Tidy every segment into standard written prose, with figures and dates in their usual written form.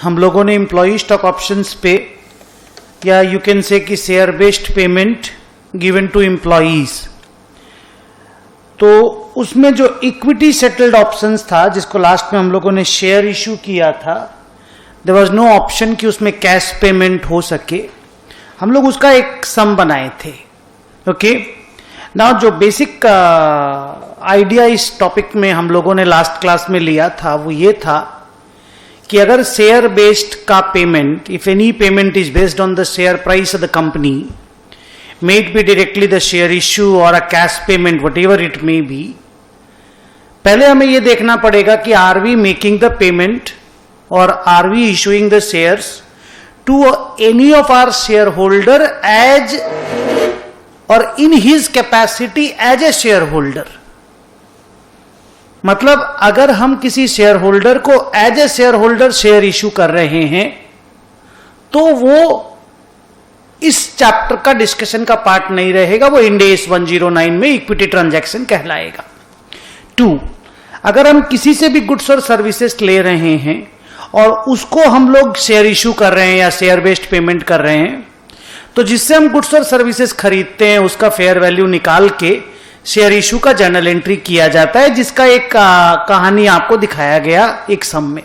हम लोगों ने एम्प्लॉई स्टॉक ऑप्शंस पे या यू कैन से कि share based payment given to employees, तो उसमें जो इक्विटी सेटल्ड ऑप्शंस था जिसको लास्ट में हम लोगों ने शेयर इशू किया था, देयर वाज नो ऑप्शन कि उसमें कैश पेमेंट हो सके। हम लोग उसका एक सम बनाए थे। ओके, नाउ जो बेसिक आइडिया इस टॉपिक में हम लोगों ने लास्ट क्लास में लिया था वो ये था कि अगर शेयर बेस्ड का payment, if any payment is based on the share price of the company, may it be directly the share issue or a cash payment, whatever it may be, पहले हमें यह देखना पड़ेगा कि are we making the payment और are we issuing the shares to any of our share holder as और in his capacity as a share holder. मतलब अगर हम किसी शेयर होल्डर को as a share holder share issue कर रहे हैं तो वो इस चैप्टर का डिस्कशन का पार्ट नहीं रहेगा, वो इंड AS 109 में इक्विटी ट्रांजैक्शन कहलाएगा। 2, अगर हम किसी से भी गुड्स और सर्विसेज ले रहे हैं और उसको हम लोग शेयर इशू कर रहे हैं या शेयर बेस्ड पेमेंट कर रहे हैं, तो जिससे हम गुड्स और सर्विसेज खरीदते हैं उसका फेयर वैल्यू निकाल के शेयर इशू का जर्नल एंट्री किया जाता है, जिसका एक कहानी आपको दिखाया गया एक सम में।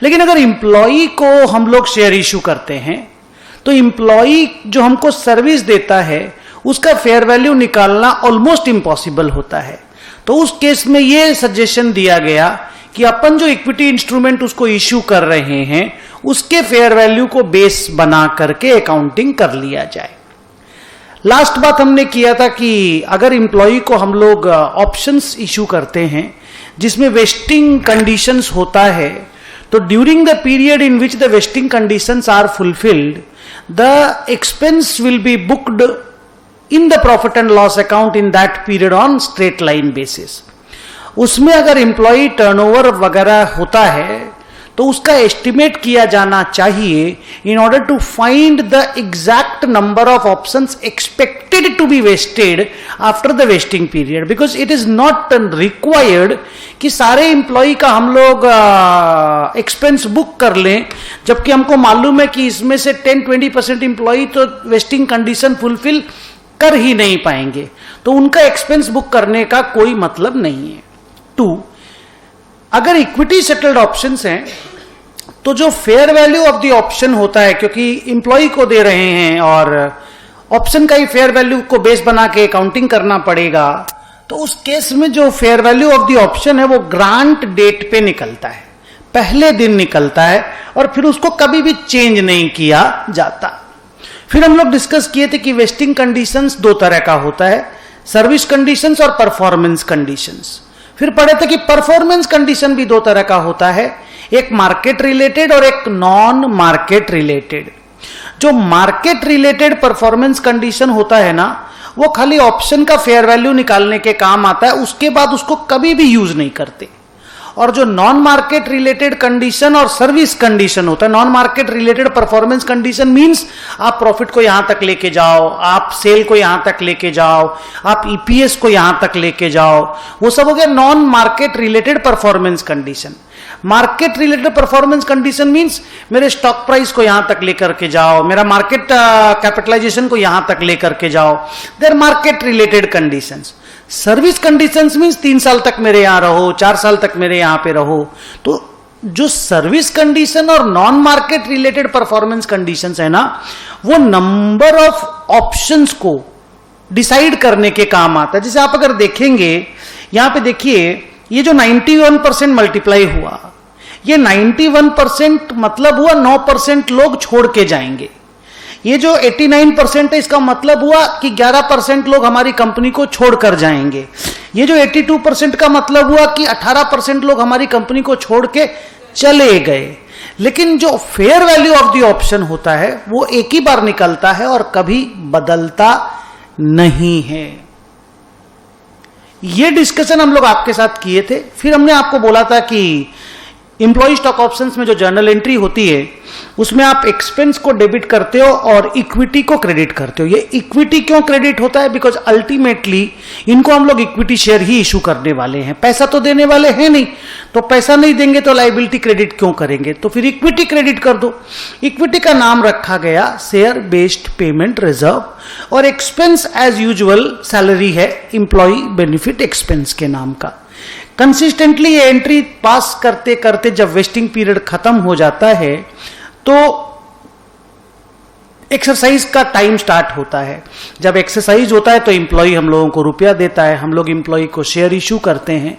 लेकिन अगर इंप्लॉई को हम लोग शेयर इशू करते हैं तो इंप्लॉई जो हमको सर्विस देता है उसका फेयर वैल्यू निकालना ऑलमोस्ट इम्पॉसिबल होता है। तो उस केस में यह सजेशन दिया गया कि अपन जो इक्विटी इंस्ट्रूमेंट उसको इश्यू कर रहे हैं उसके फेयर वैल्यू को बेस बना करके अकाउंटिंग कर लिया जाए। लास्ट बात हमने किया था कि अगर इंप्लॉई को हम लोग ऑप्शंस इश्यू करते हैं जिसमें वेस्टिंग कंडीशंस होता है, तो during the period in which the vesting conditions are fulfilled, the expense will be booked in the profit and loss account in that period on straight line basis। उसमें अगर employee turnover वगैरह होता है तो उसका एस्टिमेट किया जाना चाहिए in order to find the exact number of options expected to be vested after the vesting period, because it is not required कि सारे एम्प्लॉई का हम लोग एक्सपेंस बुक कर लें, जबकि हमको मालूम है कि इसमें से 10-20% एम्प्लॉई तो वेस्टिंग कंडीशन फुलफिल कर ही नहीं पाएंगे, तो उनका एक्सपेंस बुक करने का कोई मतलब नहीं है। 2, अगर इक्विटी सेटल्ड ऑप्शंस हैं तो जो fair value of the option होता है, क्योंकि इंप्लॉई को दे रहे हैं और ऑप्शन का ही फेयर वैल्यू को बेस बना के अकाउंटिंग करना पड़ेगा, तो उस केस में जो fair value of the option है वो ग्रांट डेट पे निकलता है, पहले दिन निकलता है और फिर उसको कभी भी चेंज नहीं किया जाता। फिर हम लोग डिस्कस किए थे कि वेस्टिंग कंडीशंस 2 तरह का होता है, सर्विस कंडीशंस और परफॉर्मेंस कंडीशंस। फिर पढ़े थे कि परफॉर्मेंस कंडीशन भी 2 तरह का होता है, एक मार्केट रिलेटेड और एक नॉन मार्केट रिलेटेड। जो मार्केट रिलेटेड परफॉर्मेंस कंडीशन होता है ना, वो खाली ऑप्शन का फेयर वैल्यू निकालने के काम आता है, उसके बाद उसको कभी भी यूज नहीं करते। और जो नॉन मार्केट रिलेटेड कंडीशन और सर्विस कंडीशन होता है, non market related performance condition means आप प्रॉफिट को यहां तक लेके जाओ, आप सेल को यहां तक लेके जाओ, आप ईपीएस को यहां तक लेके जाओ, वो सब हो गया non market related performance condition. Market related performance condition means मेरे स्टॉक प्राइस को यहां तक लेकर के जाओ, मेरा मार्केट कैपिटलाइजेशन को यहां तक लेकर के जाओ, their market related conditions. Service conditions means 3 साल तक मेरे यहां रहो, 4 साल तक मेरे यहां पे रहो। तो जो सर्विस कंडीशन और non market related performance conditions है ना, वो नंबर ऑफ ऑप्शंस को डिसाइड करने के काम आता है। जैसे आप अगर देखेंगे यहां पे देखिए, ये जो 91% मल्टीप्लाई हुआ, ये 91% मतलब हुआ 9% लोग छोड़ के जाएंगे। ये जो 89% है इसका मतलब हुआ कि 11% लोग हमारी कंपनी को छोड़कर जाएंगे। ये जो 82% का मतलब हुआ कि 18% लोग हमारी कंपनी को छोड़ के चले गए। लेकिन जो fair value of the option होता है वो एक ही बार निकलता है और कभी बदलता नहीं है। ये डिस्कशन हम लोग आपके साथ किए थे। फिर हमने आपको बोला था कि इंप्लॉय स्टॉक ऑप्शंस में जो जर्नल एंट्री होती है उसमें आप एक्सपेंस को डेबिट करते हो और इक्विटी को क्रेडिट करते हो। ये इक्विटी क्यों क्रेडिट होता है? बिकॉज अल्टीमेटली इनको हम लोग इक्विटी शेयर ही इशू करने वाले हैं, पैसा तो देने वाले हैं नहीं, तो पैसा नहीं देंगे तो लायबिलिटी क्रेडिट क्यों करेंगे? तो फिर इक्विटी क्रेडिट कर दो। इक्विटी का नाम रखा गया शेयर बेस्ड पेमेंट रिजर्व, और एक्सपेंस एज यूजुअल सैलरी है, इंप्लॉय बेनिफिट एक्सपेंस के नाम का। कंसिस्टेंटली ये एंट्री पास करते करते जब वेस्टिंग पीरियड खत्म हो जाता है तो एक्सरसाइज का टाइम स्टार्ट होता है। जब एक्सरसाइज होता है तो इंप्लॉय हम लोगों को रुपया देता है, हम लोग इंप्लॉय को शेयर इशू करते हैं,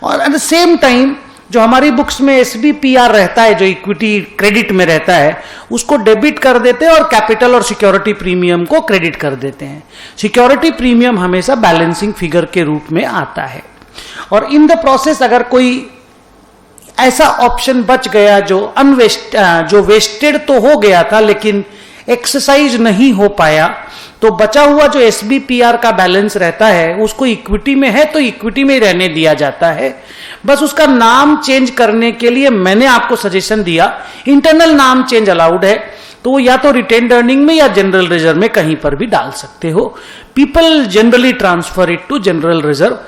और एट द सेम टाइम जो हमारी बुक्स में एसबीपीआर रहता है, जो इक्विटी क्रेडिट में रहता है, उसको डेबिट कर देते हैं और कैपिटल और सिक्योरिटी प्रीमियम को क्रेडिट कर देते हैं। सिक्योरिटी प्रीमियम हमेशा बैलेंसिंग फिगर के रूप में आता है। और इन द प्रोसेस अगर कोई ऐसा ऑप्शन बच गया जो वेस्टेड तो हो गया था लेकिन एक्सरसाइज नहीं हो पाया, तो बचा हुआ जो एसबीपीआर का बैलेंस रहता है उसको इक्विटी में है तो इक्विटी में रहने दिया जाता है। बस उसका नाम चेंज करने के लिए मैंने आपको सजेशन दिया, इंटरनल नाम चेंज अलाउड है, तो या तो रिटेन्ड अर्निंग में या जनरल रिजर्व में कहीं पर भी डाल सकते हो। People generally transfer it to general reserve